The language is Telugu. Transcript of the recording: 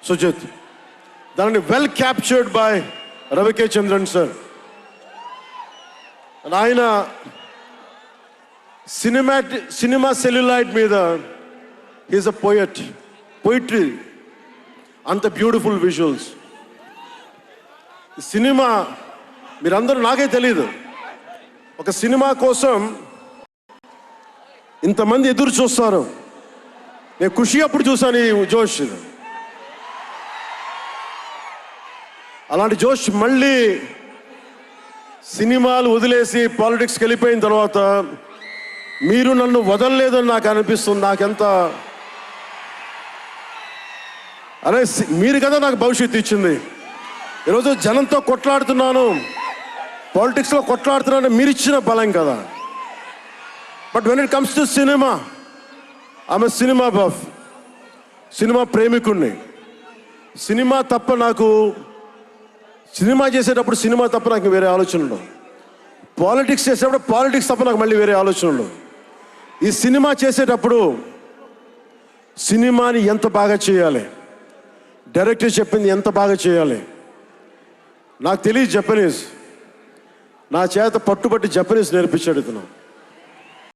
సుజిత్. దానిని well captured by రవికే Chandran sir. ఆయన సినిమా సెల్యులాయిడ్ మీద ఈజ్ అ పోయిట్రీ, అంత బ్యూటిఫుల్ విజువల్స్. సినిమా మీరందరూ, నాకే తెలీదు, ఒక సినిమా కోసం ఇంతమంది ఎదురు చూస్తారు. నేను ఖుషి అప్పుడు చూసాను ఈ జోష్. అలాంటి జోష్ మళ్ళీ సినిమాలు వదిలేసి పాలిటిక్స్కి వెళ్ళిపోయిన తర్వాత మీరు నన్ను వదలలేదని నాకు అనిపిస్తుంది. నాకెంత అరే, మీరు కదా నాకు భవిష్యత్తు ఇచ్చింది. ఈరోజు జనంతో కొట్లాడుతున్నాను, పాలిటిక్స్లో కొట్లాడుతున్నాను, మీరు ఇచ్చిన బలం కదా. But when it comes to cinema, ఆమె సినిమా బఫ్, సినిమా ప్రేమికుణ్ణి. సినిమా తప్ప నాకు, సినిమా చేసేటప్పుడు సినిమా తప్ప నాకు వేరే ఆలోచన ఉండవు. పాలిటిక్స్ చేసేటప్పుడు పాలిటిక్స్ తప్ప నాకు మళ్ళీ వేరే ఆలోచన ఉండవు. ఈ సినిమా చేసేటప్పుడు సినిమాని ఎంత బాగా చేయాలి, డైరెక్టర్ చెప్పింది ఎంత బాగా చేయాలి. నాకు తెలియదు జపనీస్, నా చేత పట్టుబట్టి జపనీస్ నేర్పించాడు ఇతను.